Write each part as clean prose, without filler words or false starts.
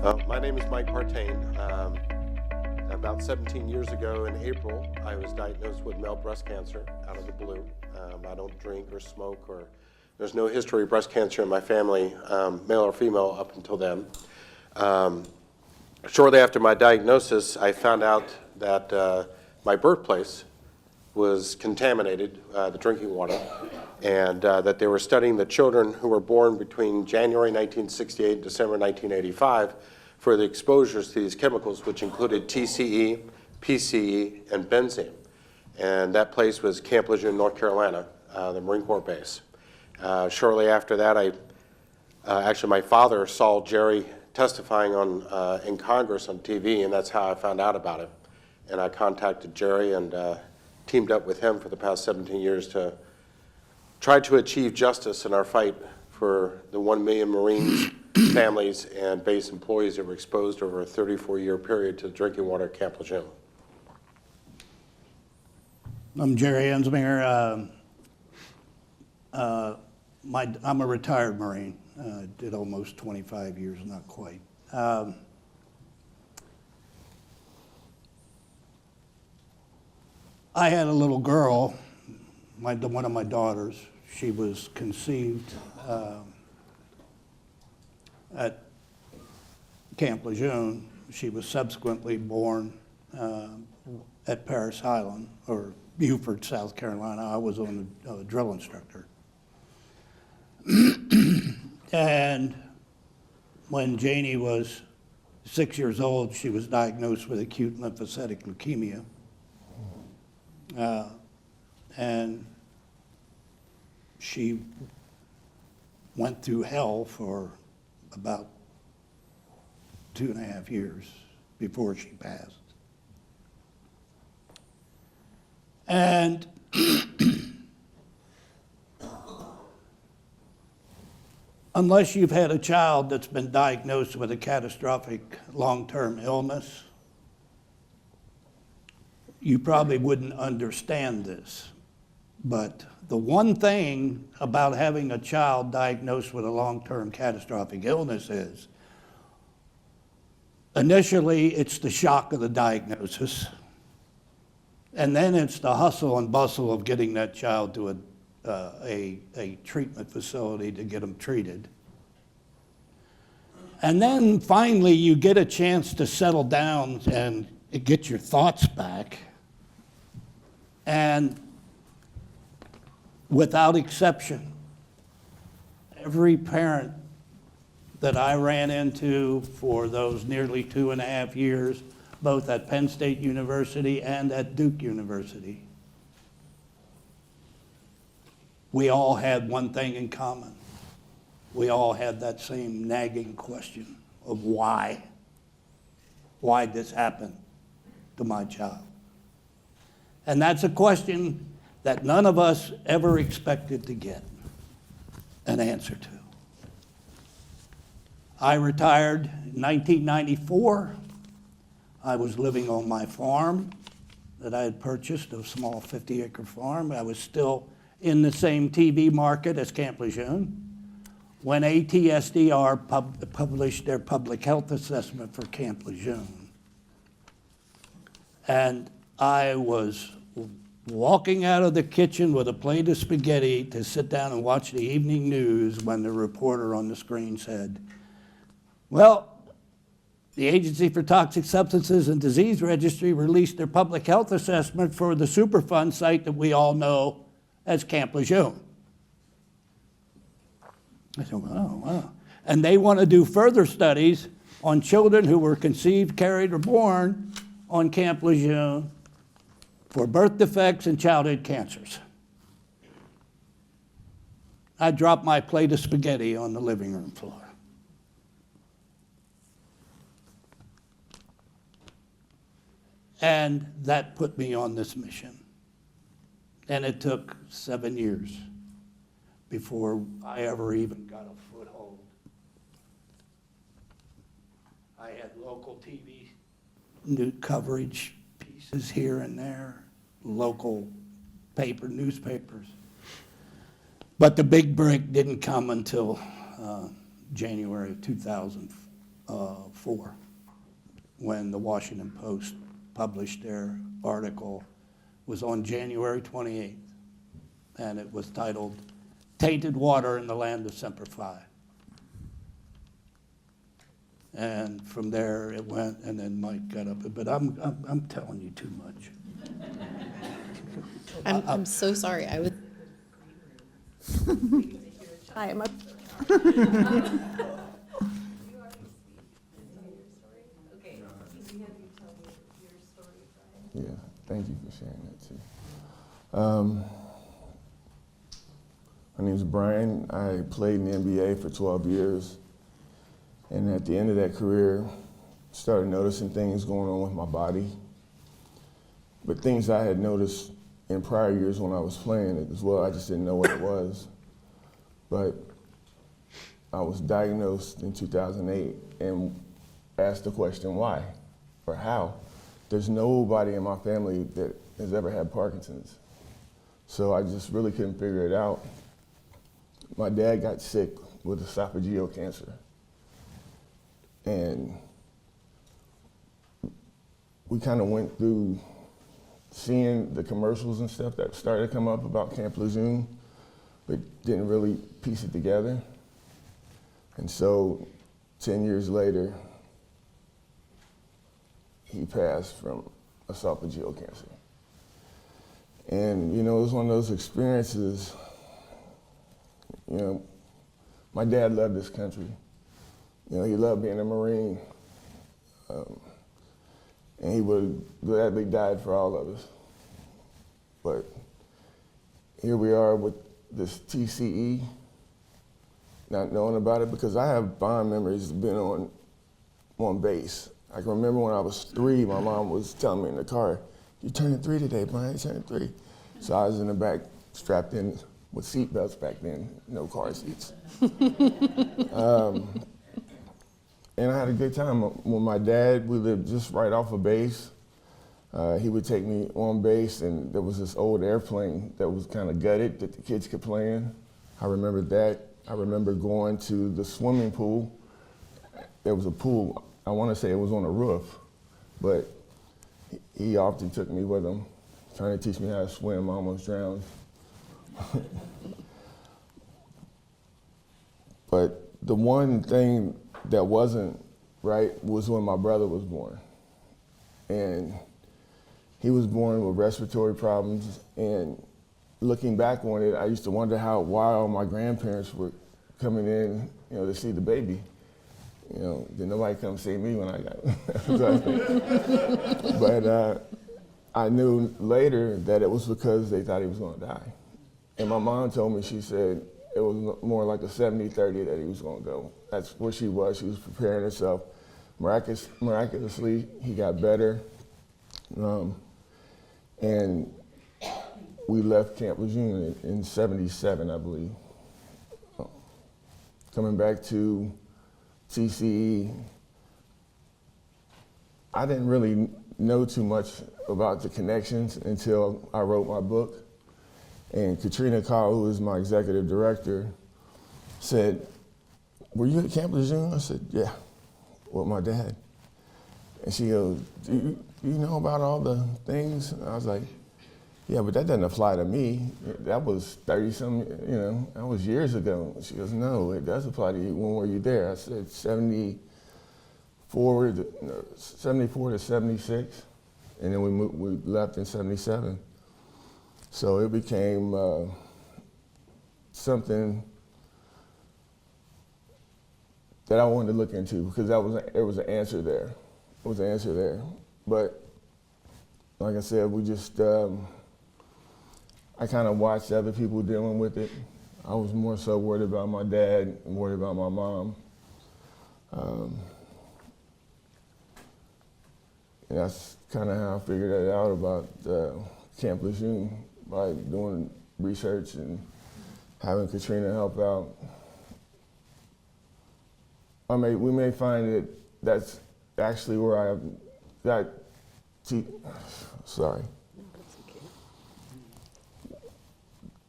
My name is Mike Partain. About 17 years ago in April, I was diagnosed with male breast cancer out of the blue. I don't drink or smoke, or there's no history of breast cancer in my family, male or female, up until then. Shortly after my diagnosis, I found out that my birthplace was contaminated, the drinking water, and that they were studying the children who were born between January 1968 and December 1985 for the exposures to these chemicals, which included TCE, PCE, and benzene. And that place was Camp Lejeune, North Carolina, the Marine Corps base. Shortly after that, actually my father saw Jerry testifying in Congress on TV, and that's how I found out about it. And I contacted Jerry and teamed up with him for the past 17 years to try to achieve justice in our fight for the 1 million Marines, families, and base employees that were exposed over a 34-year period to the drinking water at Camp Lejeune. I'm Jerry Ensminger. I'm a retired Marine. Did almost 25 years, not quite. I had a little girl, one of my daughters. She was conceived at Camp Lejeune. She was subsequently born at Paris Island, or Beaufort, South Carolina. I was a drill instructor. And when Janey was 6 years old, she was diagnosed with acute lymphatic leukemia. And she went through hell for about 2.5 years before she passed. And unless you've had a child that's been diagnosed with a catastrophic long-term illness, you probably wouldn't understand this. But the one thing about having a child diagnosed with a long-term catastrophic illness is, initially it's the shock of the diagnosis, and then it's the hustle and bustle of getting that child to a treatment facility to get them treated. And then finally you get a chance to settle down and get your thoughts back. And without exception, every parent that I ran into for those nearly 2.5 years, both at Penn State University and at Duke University, we all had one thing in common. We all had that same nagging question of why. Why'd this happen to my child? And that's a question that none of us ever expected to get an answer to. I retired in 1994. I was living on my farm that I had purchased, a small 50-acre farm. I was still in the same TV market as Camp Lejeune when ATSDR published their public health assessment for Camp Lejeune. And I was walking out of the kitchen with a plate of spaghetti to sit down and watch the evening news when the reporter on the screen said, well, the Agency for Toxic Substances and Disease Registry released their public health assessment for the Superfund site that we all know as Camp Lejeune. I said, oh, wow. And they want to do further studies on children who were conceived, carried, or born on Camp Lejeune for birth defects and childhood cancers. I dropped my plate of spaghetti on the living room floor. And that put me on this mission. And it took 7 years before I ever even got a foothold. I had local TV new coverage pieces here and there, local newspapers. But the big break didn't come until January of 2000. 4 when the Washington Post published their article. It was on January 28th, and it was titled, "Tainted Water in the Land of Semper Fi." And from there it went, and then Mike got up, but I'm telling you too much. I'm so sorry. I was. Hi, I'm up. Yeah, thank you for sharing that too. My name is Brian. I played in the NBA for 12 years. And at the end of that career, started noticing things going on with my body. But things I had noticed in prior years when I was playing it as well, I just didn't know what it was. But I was diagnosed in 2008 and asked the question, why or how? There's nobody in my family that has ever had Parkinson's. So I just really couldn't figure it out. My dad got sick with esophageal cancer. And we kind of went through seeing the commercials and stuff that started to come up about Camp Lejeune, but didn't really piece it together. And so 10 years later, he passed from esophageal cancer. And, you know, it was one of those experiences, you know, my dad loved this country. You know, he loved being a Marine. And he would have gladly died for all of us. But here we are with this TCE, not knowing about it, because I have fond memories of being on base. I can remember when I was 3, my mom was telling me in the car, "You're turning 3 today, Brian, you're turning 3. So I was in the back, strapped in with seat belts back then, no car seats. And I had a good time. When my dad, we lived just right off of base. He would take me on base, and there was this old airplane that was kind of gutted that the kids could play in. I remember that. I remember going to the swimming pool. There was a pool, I want to say it was on a roof, but he often took me with him, trying to teach me how to swim. I almost drowned. But the one thing that wasn't right was when my brother was born. And he was born with respiratory problems, and looking back on it, I used to wonder why all my grandparents were coming in, you know, to see the baby. You know, did nobody come see me when I got But I knew later that it was because they thought he was gonna die. And my mom told me, she said, it was more like a 70-30 that he was gonna go. That's where she was preparing herself. Miraculously, he got better. And we left Camp Lejeune in 77, I believe. Coming back to TCE, I didn't really know too much about the connections until I wrote my book. And Katrina Call, who is my executive director, said, "Were you at Camp Lejeune?" I said, "Yeah, with my dad." And she goes, do you know about all the things? And I was like, "Yeah, but that doesn't apply to me. That was 30-some, you know, that was years ago." She goes, "No, it does apply to you. When were you there?" I said, 74 to 76, and then we left in 77. So it became something that I wanted to look into, because there was an answer there. There was an answer there. But like I said, we just, I kind of watched other people dealing with it. I was more so worried about my dad and worried about my mom. And that's kind of how I figured that out about Camp Lejeune, by doing research and having Katrina help out. We may find that that's actually where I got,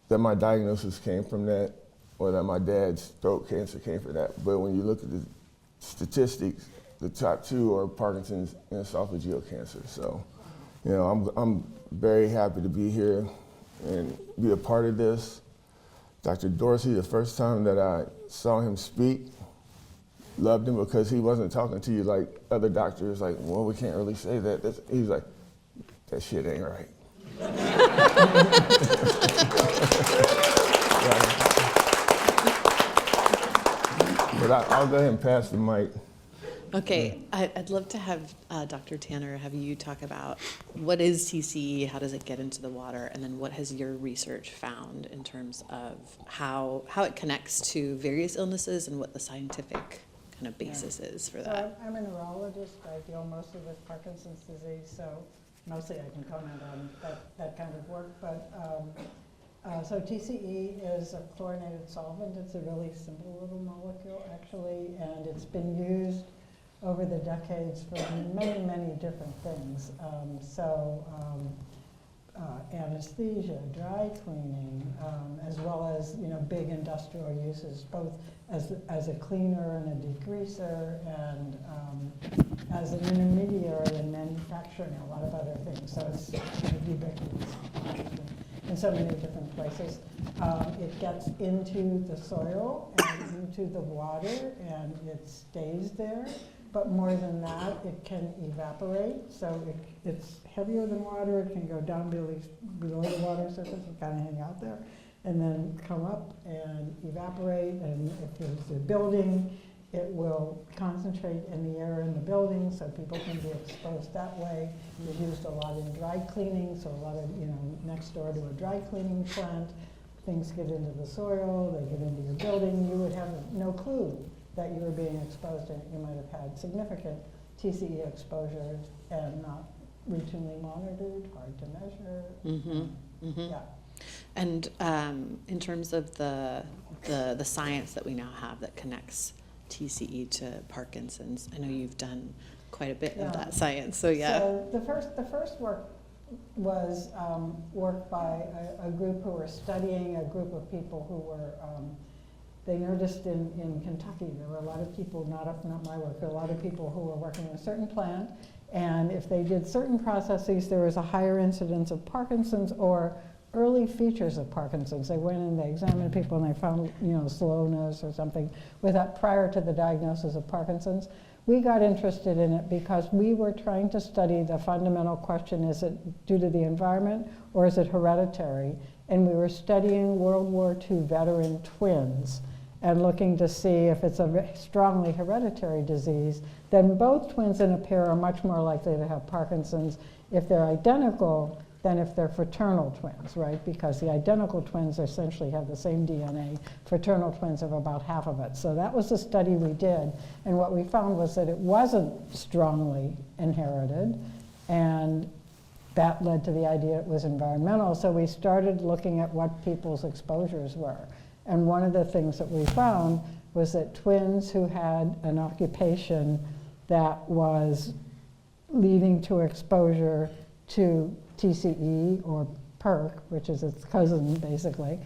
that my diagnosis came from that, or that my dad's throat cancer came from that. But when you look at statistics, the top two are Parkinson's and esophageal cancer. So, you know, I'm very happy to be here and be a part of this. Dr. Dorsey, the first time that I saw him speak, loved him because he wasn't talking to you like other doctors, like, well, we can't really say that. He was like, that shit ain't right. But I'll go ahead and pass the mic. Okay, I'd love to have Dr. Tanner have you talk about what is TCE, how does it get into the water, and then what has your research found in terms of how it connects to various illnesses and what the scientific kind of basis is for that. So I'm a neurologist. I deal mostly with Parkinson's disease, so mostly I can comment on that kind of work. But so TCE is a chlorinated solvent. It's a really simple little molecule, actually, and it's been used over the decades for many, many different things. Anesthesia, dry cleaning, as well as big industrial uses, both as a cleaner and a degreaser, and as an intermediary in manufacturing, a lot of other things. So it's ubiquitous in so many different places. It gets into the soil and into the water, and it stays there. But more than that, it can evaporate. So it's heavier than water. It can go down below the water surface and kind of hang out there, and then come up and evaporate. And if there's a building, it will concentrate in the air in the building, so people can be exposed that way. It's used a lot in dry cleaning, so a lot of, next door to a dry cleaning plant, things get into the soil, they get into your building. You would have no clue that you were being exposed, and you might have had significant TCE exposures and not routinely monitored, hard to measure. Mm-hmm. Mm-hmm. Yeah. And in terms of the science that we now have that connects TCE to Parkinson's, I know you've done quite a bit of that science. So yeah. So the first work was work by a group who were studying a group of people who were. They noticed in Kentucky there were a lot of people, not my work, but a lot of people who were working in a certain plant, and if they did certain processes, there was a higher incidence of Parkinson's or early features of Parkinson's. They went and they examined people and they found slowness or something prior to the diagnosis of Parkinson's. We got interested in it because we were trying to study the fundamental question: is it due to the environment or is it hereditary? And we were studying World War II veteran twins and looking to see if it's a strongly hereditary disease. Then both twins in a pair are much more likely to have Parkinson's if they're identical than if they're fraternal twins, right? Because the identical twins essentially have the same DNA. Fraternal twins have about half of it. So that was the study we did. And what we found was that it wasn't strongly inherited, and that led to the idea it was environmental. So we started looking at what people's exposures were. And one of the things that we found was that twins who had an occupation that was leading to exposure to TCE or PERC, which is its cousin basically,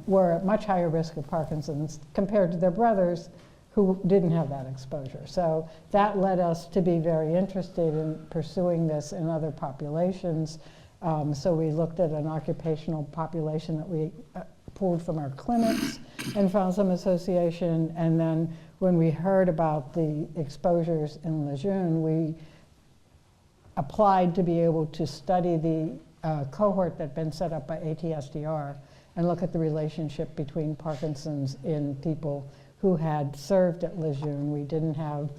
were at much higher risk of Parkinson's compared to their brothers who didn't have that exposure. So that led us to be very interested in pursuing this in other populations. So we looked at an occupational population that we pulled from our clinics and found some association. And then when we heard about the exposures in Lejeune, we applied to be able to study the cohort that had been set up by ATSDR and look at the relationship between Parkinson's in people who had served at Lejeune. We didn't have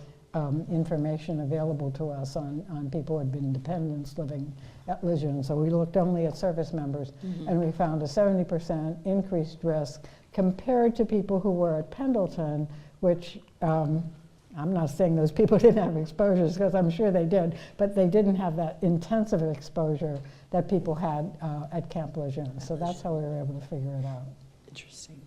information available to us on people who had been dependents living at Lejeune. So we looked only at service members, and we found a 70% increased risk compared to people who were at Pendleton, which I'm not saying those people didn't have exposures, because I'm sure they did, but they didn't have that intensive exposure that people had at Camp Lejeune. So that's how we were able to figure it out. Interesting.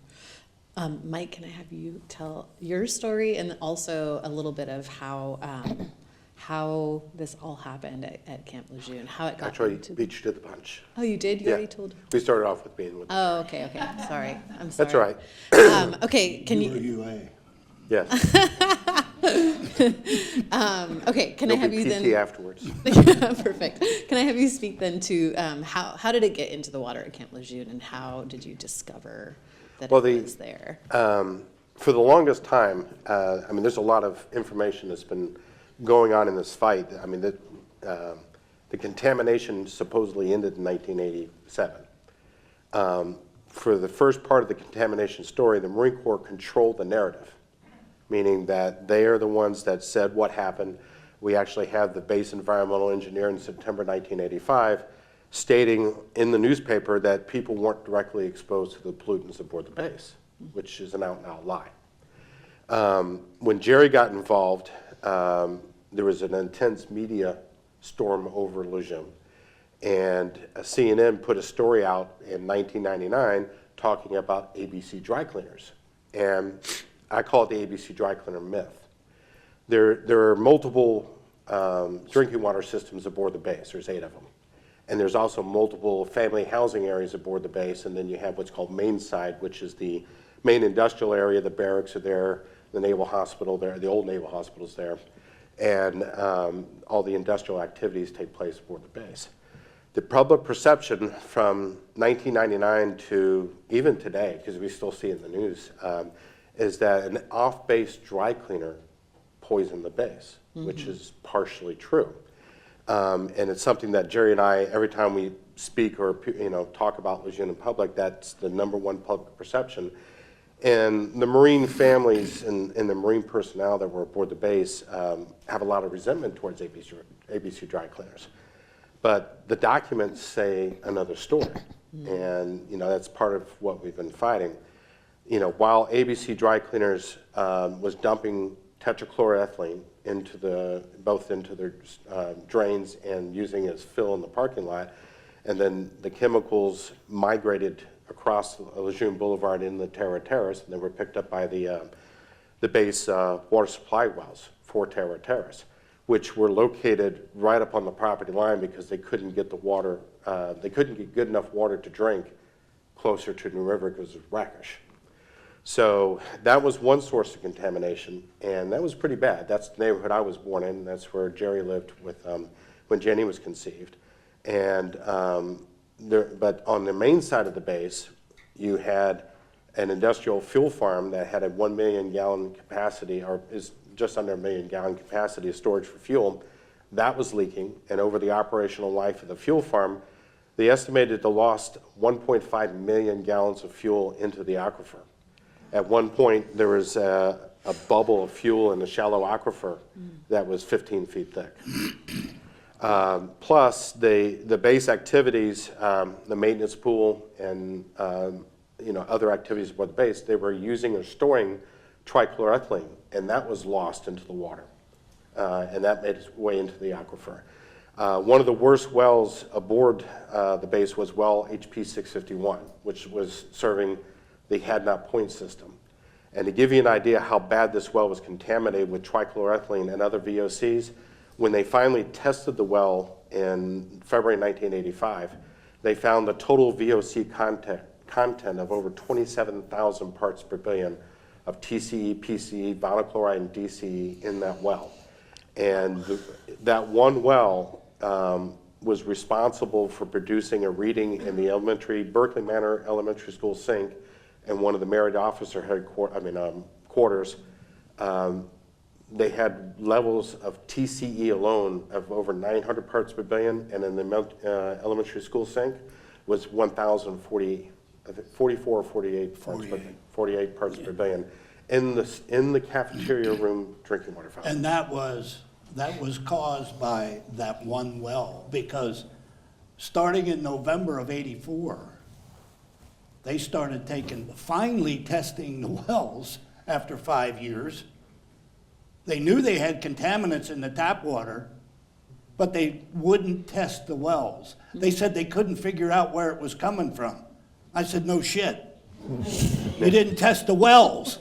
Mike, can I have you tell your story and also a little bit of how this all happened at Camp Lejeune, how it got Actually, into beat you to the punch. Oh, you did? You already told? We started off with being with. Oh, okay. Sorry. I'm sorry. That's all right. Okay, can You were you? UA. Yes. Okay, can I have you There'll be PT afterwards. Perfect. Can I have you speak then to how did it get into the water at Camp Lejeune, and how did you discover that Well, it was there? For the longest time, I mean, there's a lot of information that's been going on in this fight. I mean, the contamination supposedly ended in 1987. For the first part of the contamination story, the Marine Corps controlled the narrative, meaning that they are the ones that said what happened. We actually have the base environmental engineer in September 1985 stating in the newspaper that people weren't directly exposed to the pollutants aboard the base, which is an out-and-out lie. When Jerry got involved, there was an intense media storm over Lejeune. And CNN put a story out in 1999 talking about ABC dry cleaners. And I call it the ABC dry cleaner myth. There are multiple drinking water systems aboard the base. There's 8 of them. And there's also multiple family housing areas aboard the base. And then you have what's called main side, which is the main industrial area. The barracks are there, the naval hospital there, the old naval hospital's there. And all the industrial activities take place aboard the base. The public perception from 1999 to even today, because we still see it in the news, is that an off-base dry cleaner poisoned the base, which is partially true. And it's something that Jerry and I, every time we speak or talk about Lejeune in public, that's the #1 public perception. And the Marine families and the Marine personnel that were aboard the base have a lot of resentment towards ABC dry cleaners. But the documents say another story. And, that's part of what we've been fighting. While ABC dry cleaners was dumping tetrachloroethylene both into their drains and using it as fill in the parking lot, and then the chemicals migrated across Lejeune Boulevard in the Terra Terrace, and they were picked up by the base water supply wells for Terra Terrace, which were located right up on the property line because they couldn't get the water, they couldn't get good enough water to drink closer to New River because it was brackish. So that was one source of contamination, and that was pretty bad. That's the neighborhood I was born in. That's where Jerry lived with when Janey was conceived. And but on the main side of the base, you had an industrial fuel farm that had a 1 million gallon capacity, or is just under a 1 million gallon capacity of storage for fuel. That was leaking, and over the operational life of the fuel farm, they estimated they lost 1.5 million gallons of fuel into the aquifer. At one point, there was a bubble of fuel in the shallow aquifer that was 15 feet thick. Plus, the base activities, the maintenance pool, and other activities aboard the base, they were using or storing trichloroethylene, and that was lost into the water, and that made its way into the aquifer. One of the worst wells aboard the base was well HP 651, which was serving the Hadnot Point system. And to give you an idea how bad this well was contaminated with trichloroethylene and other VOCs, when they finally tested the well in February 1985, they found the total VOC content of over 27,000 parts per billion of TCE, PCE, vinyl chloride, and DCE in that well. And that one well was responsible for producing a reading in the Berkeley Manor Elementary School sink and one of the married officer quarters. They had levels of TCE alone of over 900 parts per billion, and in the elementary school sink was 1,044 or 48 parts per billion in the cafeteria room drinking water fountain. And that was caused by that one well, because starting in November of '84, they started finally testing the wells after 5 years. They knew they had contaminants in the tap water, but they wouldn't test the wells. They said they couldn't figure out where it was coming from. I said, no shit. You didn't test the wells.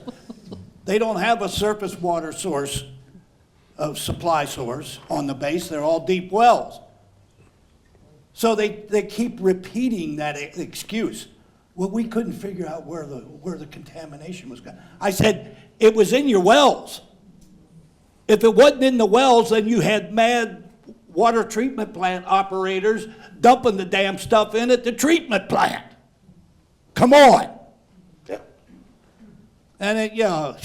They don't have a surface water source, a supply source on the base. They're all deep wells. So they keep repeating that excuse. Well, we couldn't figure out where the contamination was going. I said, it was in your wells. If it wasn't in the wells, then you had mad water treatment plant operators dumping the damn stuff in at the treatment plant. Come on. Yeah. And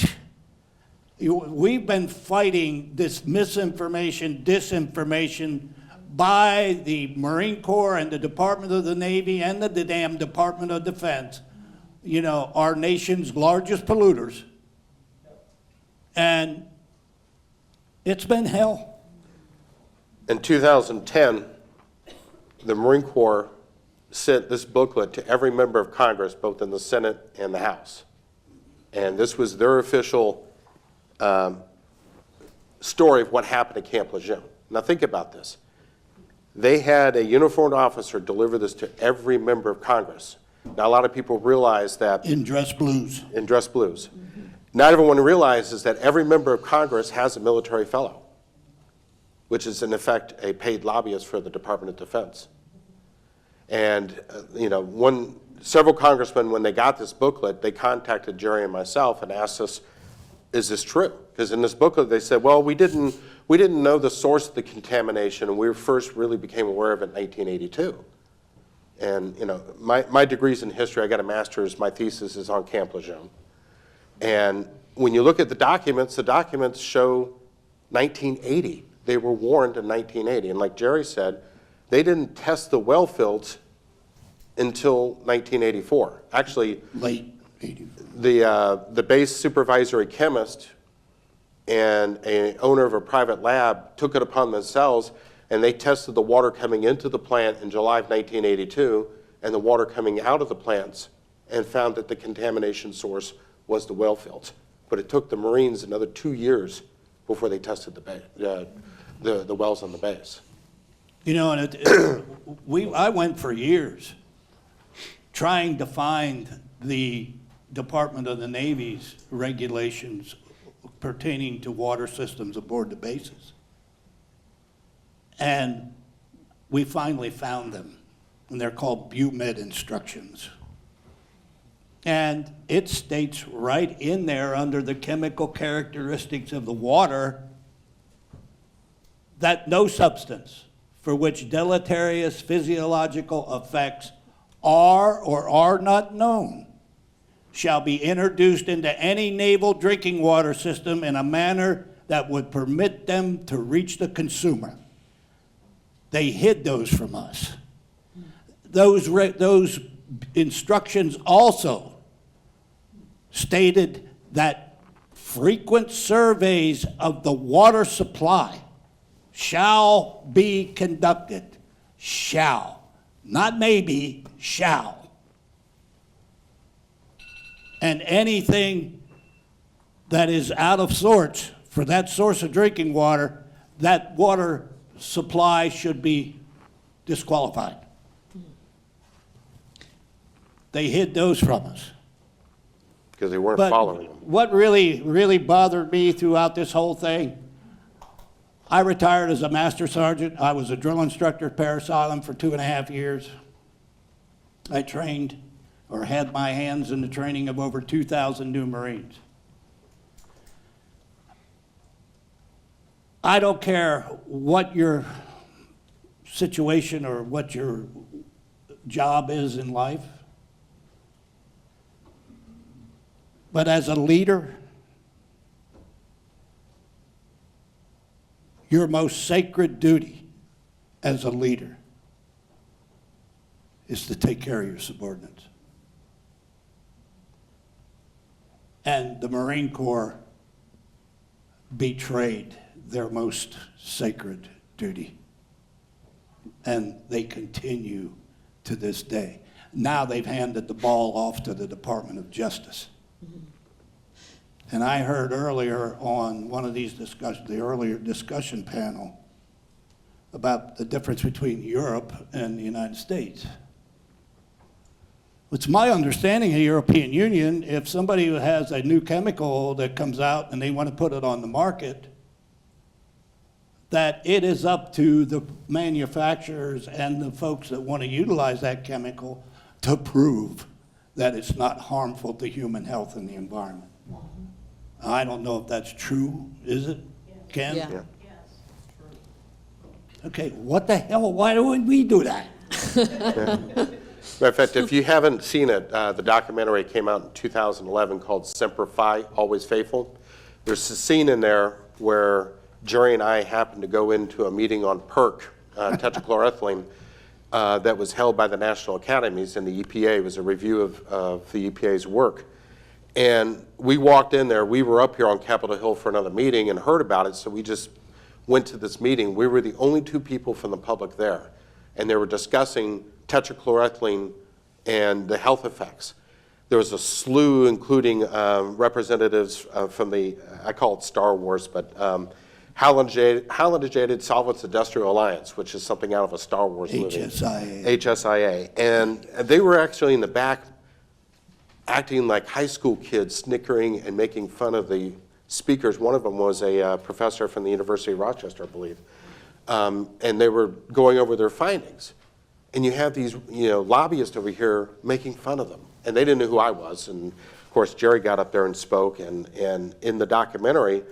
we've been fighting this misinformation, disinformation by the Marine Corps and the Department of the Navy and the damn Department of Defense, our nation's largest polluters. And it's been hell. In 2010, the Marine Corps sent this booklet to every member of Congress, both in the Senate and the House. And this was their official story of what happened at Camp Lejeune. Now think about this. They had a uniformed officer deliver this to every member of Congress. Now a lot of people realize that In dress blues. in dress blues. Not everyone realizes that every member of Congress has a military fellow, which is in effect a paid lobbyist for the Department of Defense. And several congressmen, when they got this booklet, they contacted Jerry and myself and asked us, is this true? Because in this booklet they said, well, we didn't know the source of the contamination, and we first really became aware of it in 1982. And my degree's in history. I got a master's. My thesis is on Camp Lejeune. And when you look at the documents show 1980. They were warned in 1980. And like Jerry said, they didn't test the well fields until 1984. Actually, Late 80s. the base supervisory chemist and an owner of a private lab took it upon themselves, and they tested the water coming into the plant in July of 1982 and the water coming out of the plants, and found that the contamination source was the well fields. But it took the Marines another 2 years before they tested the wells on the base. I went for years trying to find the Department of the Navy's regulations pertaining to water systems aboard the bases. And we finally found them, and they're called BUMED instructions. And it states right in there under the chemical characteristics of the water that no substance for which deleterious physiological effects are or are not known shall be introduced into any naval drinking water system in a manner that would permit them to reach the consumer. They hid those from us. Those instructions also stated that frequent surveys of the water supply shall be conducted. Shall. Not maybe, shall. And anything that is out of sorts for that source of drinking water, that water supply should be disqualified. They hid those from us. Because they weren't But following them. what really bothered me throughout this whole thing, I retired as a master sergeant. I was a drill instructor at Parris Island for 2.5 years. I trained or had my hands in the training of over 2,000 new Marines. I don't care what your situation or what your job is in life, but as a leader, your most sacred duty as a leader is to take care of your subordinates. And the Marine Corps betrayed their most sacred duty. And they continue to this day. Now they've handed the ball off to the Department of Justice. And I heard earlier on one of these the earlier discussion panel about the difference between Europe and the United States. It's my understanding of the European Union, if somebody has a new chemical that comes out and they want to put it on the market, that it is up to the manufacturers and the folks that want to utilize that chemical to prove that it's not harmful to human health and the environment. I don't know if that's true, is it? Ken? Yeah. Yeah. Okay, what the hell, why don't we do that? Matter of fact, if you haven't seen it, the documentary came out in 2011 called Semper Fi, Always Faithful. There's a scene in there where Jerry and I happened to go into a meeting on PERC, tetrachloroethylene, that was held by the National Academies and the EPA. It was a review of the EPA's work. And we walked in there, we were up here on Capitol Hill for another meeting and heard about it, so we just went to this meeting. We were the only two people from the public there, and they were discussing tetrachloroethylene and the health effects. There was a slew, including representatives from the, I call it Star Wars, but Halogenated Solvents Industrial Alliance, which is something out of a Star Wars movie. HSIA. And they were actually in the back acting like high school kids, snickering and making fun of the speakers. One of them was a professor from the University of Rochester, I believe. And they were going over their findings. And you have these, lobbyists over here making fun of them. And they didn't know who I was. And of course, Jerry got up there and spoke. And in the documentary,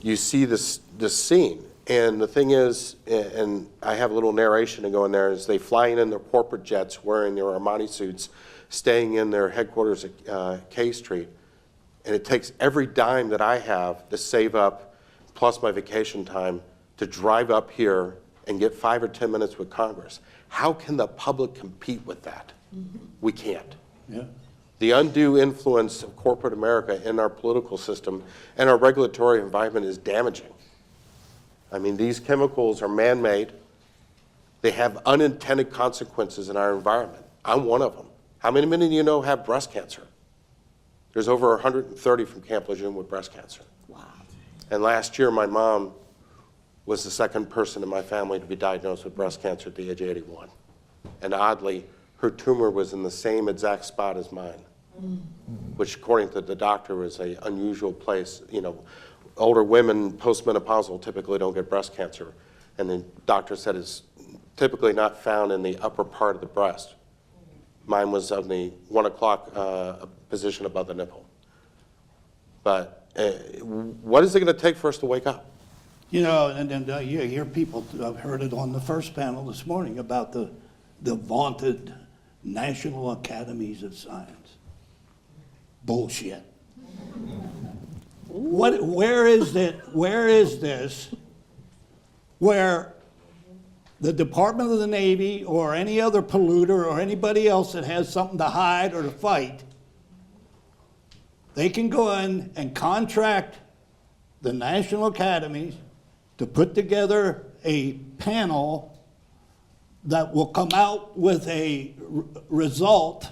you see this scene. And the thing is, and I have a little narration to go in there, is they fly in their corporate jets wearing their Armani suits, staying in their headquarters at K Street. And it takes every dime that I have to save up, plus my vacation time, to drive up here and get 5 or 10 minutes with Congress. How can the public compete with that? We can't. Yeah. The undue influence of corporate America in our political system and our regulatory environment is damaging. I mean, these chemicals are man-made. They have unintended consequences in our environment. I'm one of them. How many of you know have breast cancer? There's over 130 from Camp Lejeune with breast cancer. Wow. And last year, my mom was the second person in my family to be diagnosed with breast cancer at the age of 81. And oddly, her tumor was in the same exact spot as mine, which according to the doctor was an unusual place. Older women postmenopausal typically don't get breast cancer. And the doctor said it's typically not found in the upper part of the breast. Mine was on the 1 o'clock position above the nipple. But what is it going to take for us to wake up? And you hear people, I've heard it on the first panel this morning about the vaunted National Academies of Science. Bullshit. Where is this where the Department of the Navy or any other polluter or anybody else that has something to hide or to fight, they can go in and contract the National Academies to put together a panel that will come out with a result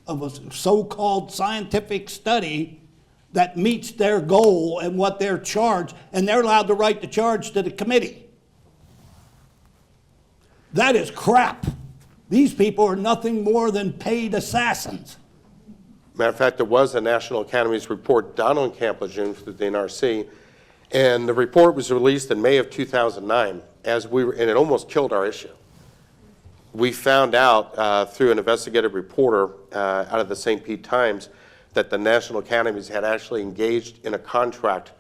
of a so-called scientific study that meets their goal and what they're charged, and they're allowed to write the charge to the committee. That is crap. These people are nothing more than paid assassins. Matter of fact, there was a National Academies report done on Camp Lejeune through the NRC, and the report was released in May of 2009, and it almost killed our issue. We found out through an investigative reporter out of the St. Pete Times that the National Academies had actually engaged in a contract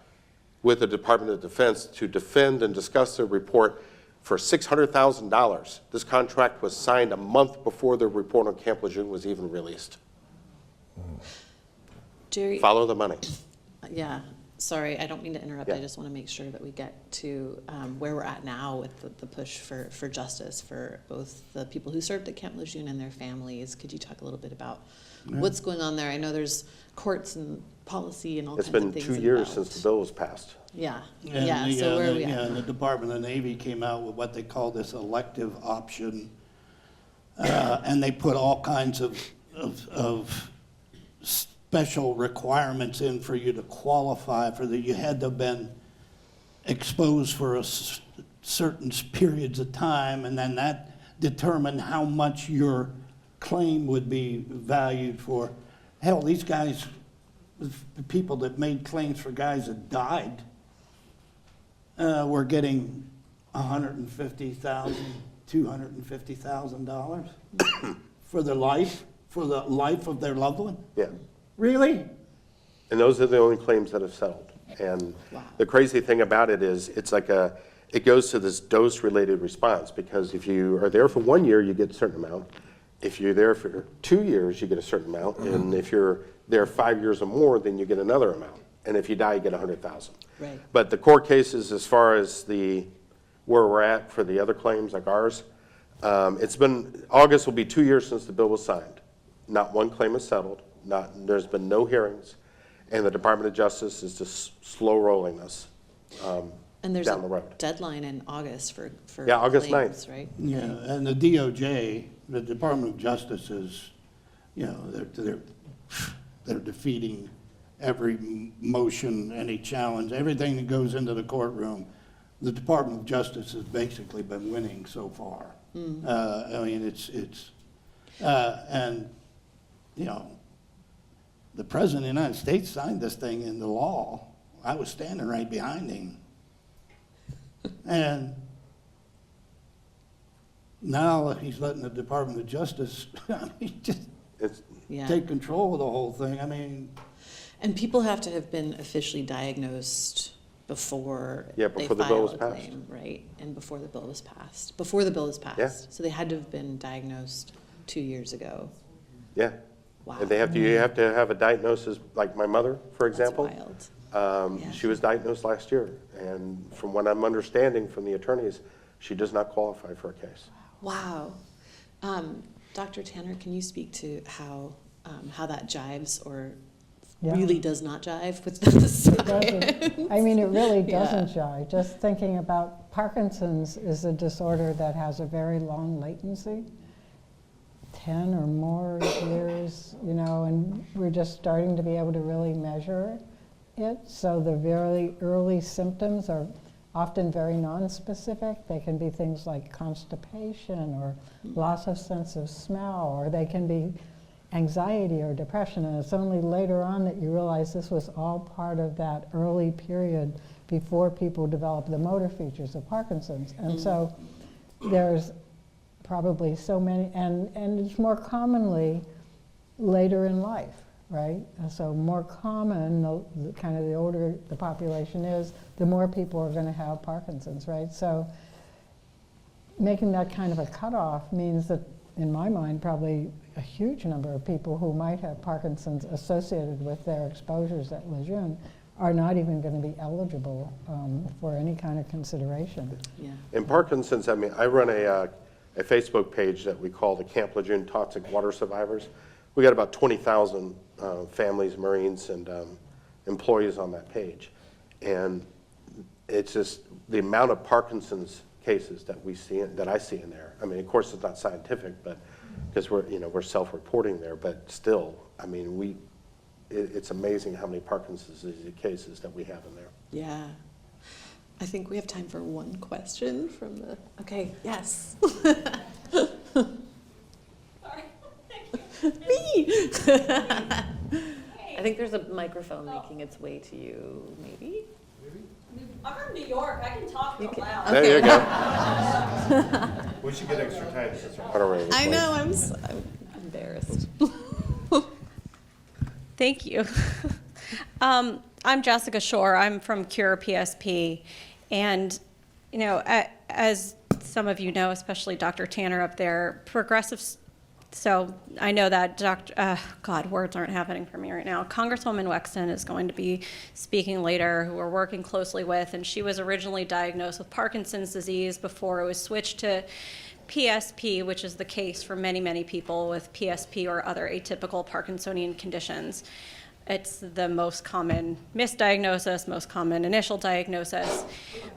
with the Department of Defense to defend and discuss their report for $600,000. This contract was signed a month before the report on Camp Lejeune was even released. Jerry, Follow the money. yeah, sorry, I don't mean to interrupt. Yeah. I just want to make sure that we get to where we're at now with the push for justice for both the people who served at Camp Lejeune and their families. Could you talk a little bit about what's going on there? I know there's courts and policy and all It's kinds been of things 2 years involved. since the bill was passed. Yeah, And so where are we at? and the Department of the Navy came out with what they call this elective option, and they put all kinds of special requirements in for you to qualify for that. You had to have been exposed for certain periods of time, and then that determined how much your claim would be valued for. Hell, these guys, the people that made claims for guys that died, were getting $150,000, $250,000 for the life of their loved one. Yeah. Really? And those are the only claims that have settled. And Wow. the crazy thing about it is it goes to this dose-related response, because if you are there for 1 year, you get a certain amount. If you're there for 2 years, you get a certain amount. And if you're there 5 years or more, then you get another amount. And if you die, you get 100,000. Right. But the court cases, as far as where we're at for the other claims like ours, August will be 2 years since the bill was signed. Not one claim is settled. There's been no hearings. And the Department of Justice is just slow rolling this And there's down the a road. deadline in August for Yeah, August claims, 9th. right? Yeah, and the DOJ, the Department of Justice is, they're defeating every motion, any challenge, everything that goes into the courtroom. The Department of Justice has basically been winning so far. I mean, and, the President of the United States signed this thing into law. I was standing right behind him. And now he's letting the Department of Justice, just Yeah. take control of the whole thing. I mean, And people have to have been officially diagnosed before Yeah, they before the bill file was a passed. claim, right? And before the bill was passed. Before the bill was passed. Yeah. So they had to have been diagnosed 2 years ago. Yeah. Wow. And you have to have a diagnosis, like my mother, for That's example. wild. Yeah. She was diagnosed last year, and from what I'm understanding from the attorneys, she does not qualify for a case. Wow. Dr. Tanner, can you speak to how that jives or Yeah. really does not jive with the science? Doesn't- I mean, it really Yeah. doesn't jive. Just thinking about Parkinson's is a disorder that has a very long latency, 10 or more years, and we're just starting to be able to really measure it. So the very early symptoms are often very nonspecific. They can be things like constipation or loss of sense of smell, or they can be anxiety or depression, and it's only later on that you realize this was all part of that early period before people develop the motor features of Parkinson's. And so there's probably so many, and it's more commonly later in life, right? And so more common, the kind of the older the population is, the more people are going to have Parkinson's, right? So making that kind of a cutoff means that, in my mind, probably a huge number of people who might have Parkinson's associated with their exposures at Lejeune are not even going to be eligible for any kind of consideration. Yeah. In Parkinson's, I run a Facebook page that we call the Camp Lejeune Toxic Water Survivors. We got about 20,000 families, Marines, and employees on that page. And it's just the amount of Parkinson's cases that I see in there. I mean, of course, it's not scientific, but because we're self-reporting there, but still, I mean, it's amazing how many Parkinson's disease cases that we have in there. Yeah. I think we have time for one question from the, okay, yes. Sorry. Me. I think there's a microphone making its way to you, maybe? I'm from New York. I can talk real loud. There you go. We should get extra time since our water rate is I late. know, I'm embarrassed. Thank you. I'm Jessica Shore. I'm from Cure PSP. And, as some of you know, especially Dr. Tanner up there, so I know that words aren't happening for me right now. Congresswoman Wexton is going to be speaking later, who we're working closely with, and she was originally diagnosed with Parkinson's disease before it was switched to PSP, which is the case for many, many people with PSP or other atypical Parkinsonian conditions. It's the most common misdiagnosis, most common initial diagnosis.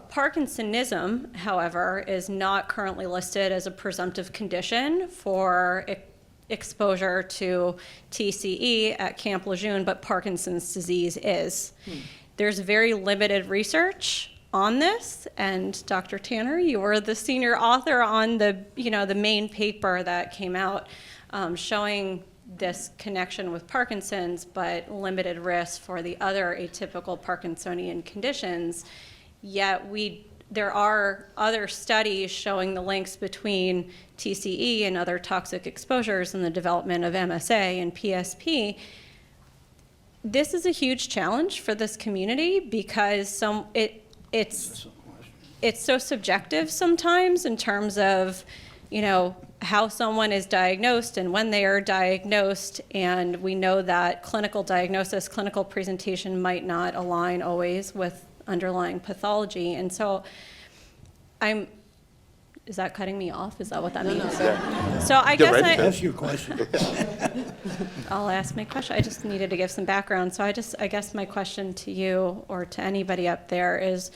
Parkinsonism, however, is not currently listed as a presumptive condition for exposure to TCE at Camp Lejeune, but Parkinson's disease is. There's very limited research on this, and Dr. Tanner, you were the senior author on the main paper that came out showing this connection with Parkinson's, but limited risk for the other atypical Parkinsonian conditions. Yet there are other studies showing the links between TCE and other toxic exposures and the development of MSA and PSP. this is a huge challenge for this community because it's so subjective sometimes in terms of, how someone is diagnosed and when they are diagnosed, and we know that clinical diagnosis, clinical presentation might not align always with underlying pathology. And so is that cutting me off? Is that what that means? Yeah. So I guess Ask your question. I'll ask my question. I just needed to give some background. So I guess my question to you or to anybody up there is,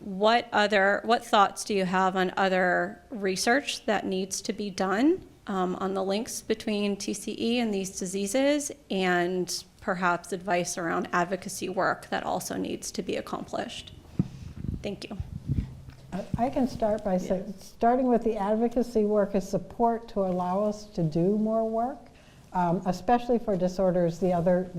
what thoughts do you have on other research that needs to be done on the links between TCE and these diseases, and perhaps advice around advocacy work that also needs to be accomplished? Thank you. I can start by starting with the advocacy work as support to allow us to do more work, especially for disorders, the other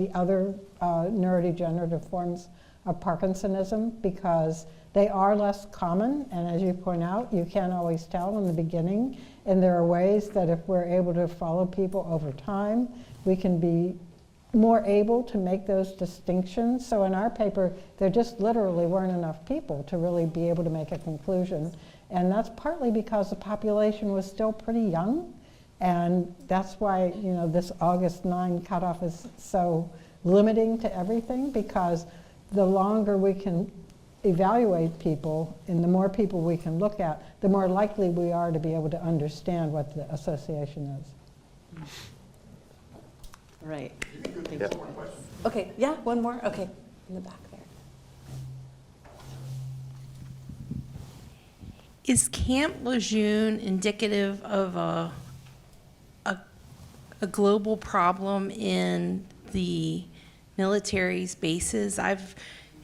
neurodegenerative forms of Parkinsonism, because they are less common, and as you point out, you can't always tell in the beginning, and there are ways that if we're able to follow people over time, we can be more able to make those distinctions. So in our paper, there just literally weren't enough people to really be able to make a conclusion, and that's partly because the population was still pretty young, and that's why this August 9 cutoff is so limiting to everything, because the longer we can evaluate people and the more people we can look at, the more likely we are to be able to understand what the association is. All right. Thank you. Okay, yeah, one more. Okay, in the back there. Is Camp Lejeune indicative of a global problem in the military's bases?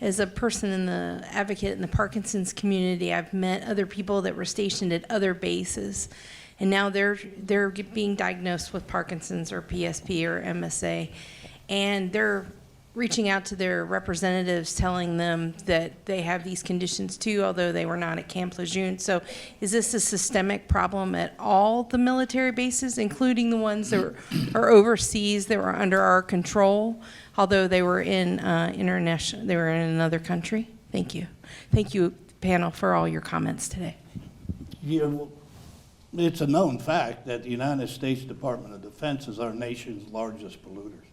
As a person in the advocate in the Parkinson's community, I've met other people that were stationed at other bases, and now they're being diagnosed with Parkinson's or PSP or MSA, and they're reaching out to their representatives telling them that they have these conditions too, although they were not at Camp Lejeune. So is this a systemic problem at all the military bases, including the ones that are overseas that were under our control, although they were in international, they were in another country? Thank you. Thank you, panel, for all your comments today. It's a known fact that the United States Department of Defense is our nation's largest polluters.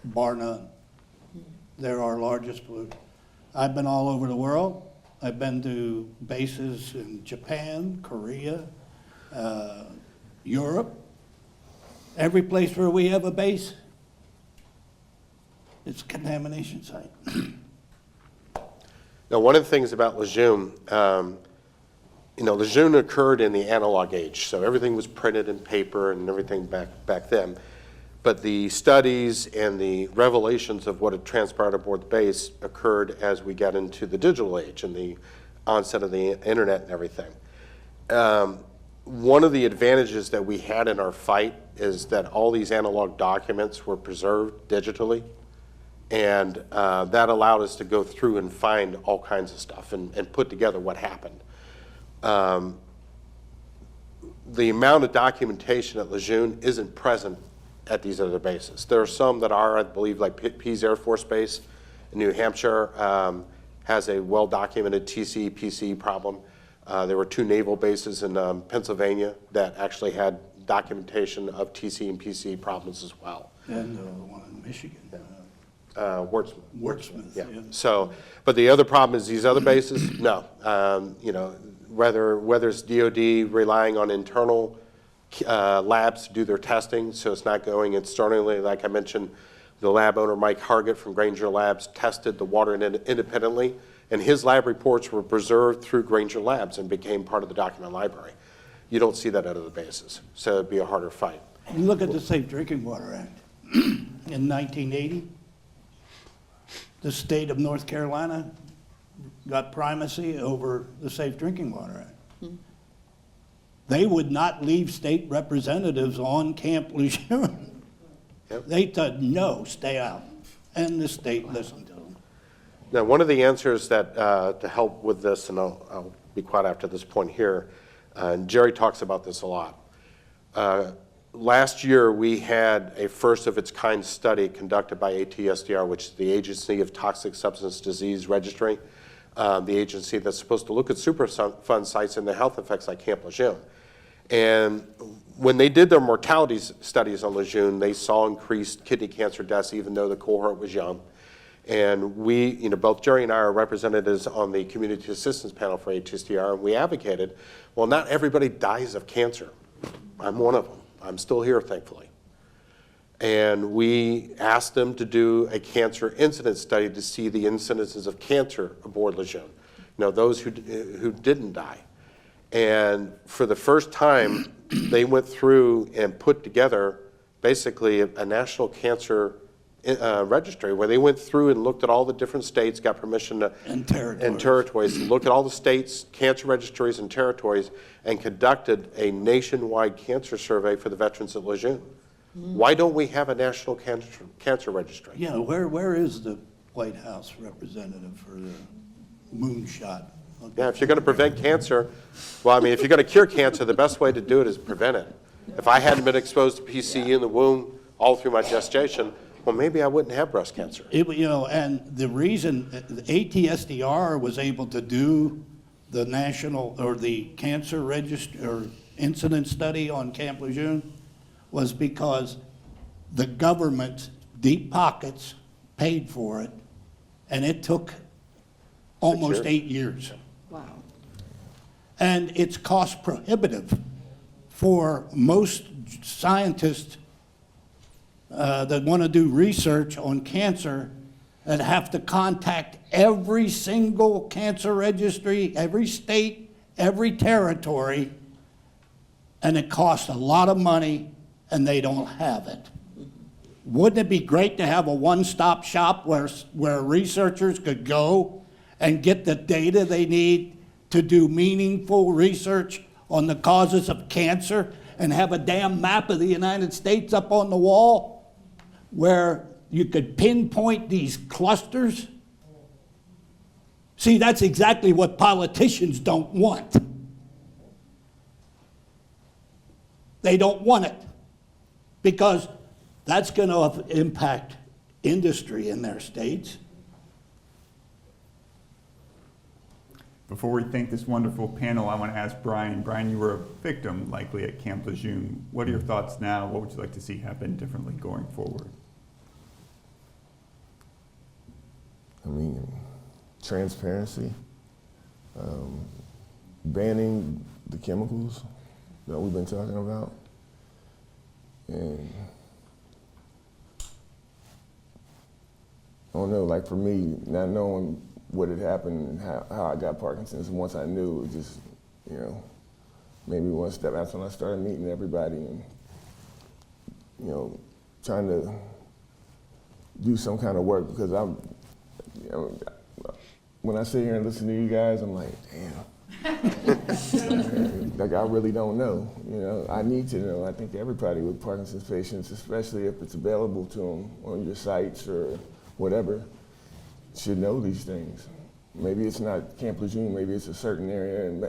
Bar none. They're our largest polluter. I've been all over the world. I've been to bases in Japan, Korea, Europe. Every place where we have a base, it's a contamination site. Now, one of the things about Lejeune, Lejeune occurred in the analog age, so everything was printed in paper and everything back then. But the studies and the revelations of what had transpired aboard the base occurred as we got into the digital age and the onset of the internet and everything. One of the advantages that we had in our fight is that all these analog documents were preserved digitally, and that allowed us to go through and find all kinds of stuff and put together what happened. The amount of documentation at Lejeune isn't present at these other bases. There are some that are, I believe, like Pease Air Force Base in New Hampshire has a well-documented TC, PC problem. There were 2 naval bases in Pennsylvania that actually had documentation of TC and PC problems as well. And the one in Michigan. Wurtsmith. Yeah. Yeah. So, but the other problem is these other bases, no. Whether it's DOD relying on internal labs to do their testing, so it's not going externally. Like I mentioned, the lab owner, Mike Hargett from Granger Labs, tested the water independently, and his lab reports were preserved through Granger Labs and became part of the document library. You don't see that at other bases, so it'd be a harder fight. You look at the Safe Drinking Water Act. In 1980, the state of North Carolina got primacy over the Safe Drinking Water Act. They would not leave state representatives on Camp Lejeune. Yep. They said, no, stay out. And the state listened to them. Now, one of the answers that to help with this, and I'll be quiet after this point here, and Jerry talks about this a lot. last year, we had a first-of-its-kind study conducted by ATSDR, which is the Agency of Toxic Substance Disease Registry, the agency that's supposed to look at Superfund sites and the health effects like Camp Lejeune. And when they did their mortality studies on Lejeune, they saw increased kidney cancer deaths, even though the cohort was young. And we, both Jerry and I are representatives on the community assistance panel for ATSDR, and we advocated, well, not everybody dies of cancer. I'm one of them. I'm still here, thankfully. And we asked them to do a cancer incidence study to see the incidences of cancer aboard Lejeune, those who didn't die. And for the first time, they went through and put together basically a national cancer registry where they went through and looked at all the different states, got permission to, And territories. and territories, look at all the states, cancer registries and territories, and conducted a nationwide cancer survey for the veterans at Lejeune. Why don't we have a national cancer registry? Yeah, where is the White House representative for the moonshot? Yeah, if you're going to prevent cancer, well, I mean, if you're going to cure cancer, the best way to do it is prevent it. If I hadn't been exposed to PCE in the womb all through my gestation, well, maybe I wouldn't have breast cancer. And the reason ATSDR was able to do the national or the cancer register or incident study on Camp Lejeune was because the government, deep pockets, paid for it, and it took almost 8 years. Wow. And it's cost prohibitive for most scientists that want to do research on cancer and have to contact every single cancer registry, every state, every territory, and it costs a lot of money, and they don't have it. Wouldn't it be great to have a one-stop shop where researchers could go and get the data they need to do meaningful research on the causes of cancer and have a damn map of the United States up on the wall where you could pinpoint these clusters? See, that's exactly what politicians don't want. They don't want it because that's going to impact industry in their states. Before we thank this wonderful panel, I want to ask Brian. Brian, you were a victim likely at Camp Lejeune. What are your thoughts now? What would you like to see happen differently going forward? I mean, transparency, banning the chemicals that we've been talking about, and I don't know, like for me, not knowing what had happened and how I got Parkinson's, once I knew, it just, made me one step. That's when I started meeting everybody and, trying to do some kind of work, because when I sit here and listen to you guys, I'm like, damn. Like, I really don't know. I need to know. I think everybody with Parkinson's patients, especially if it's available to them on your sites or whatever, should know these things. Maybe it's not Camp Lejeune, maybe it's a certain area in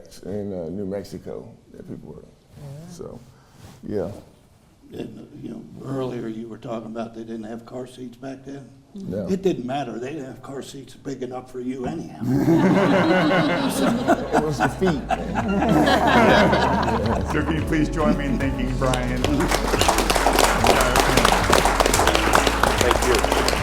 New Mexico that people are. So, yeah. And, earlier you were talking about they didn't have car seats back then. No. It didn't matter. They didn't have car seats big enough for you anyhow. It was the feet. So can you please join me in thanking Brian? Thank you.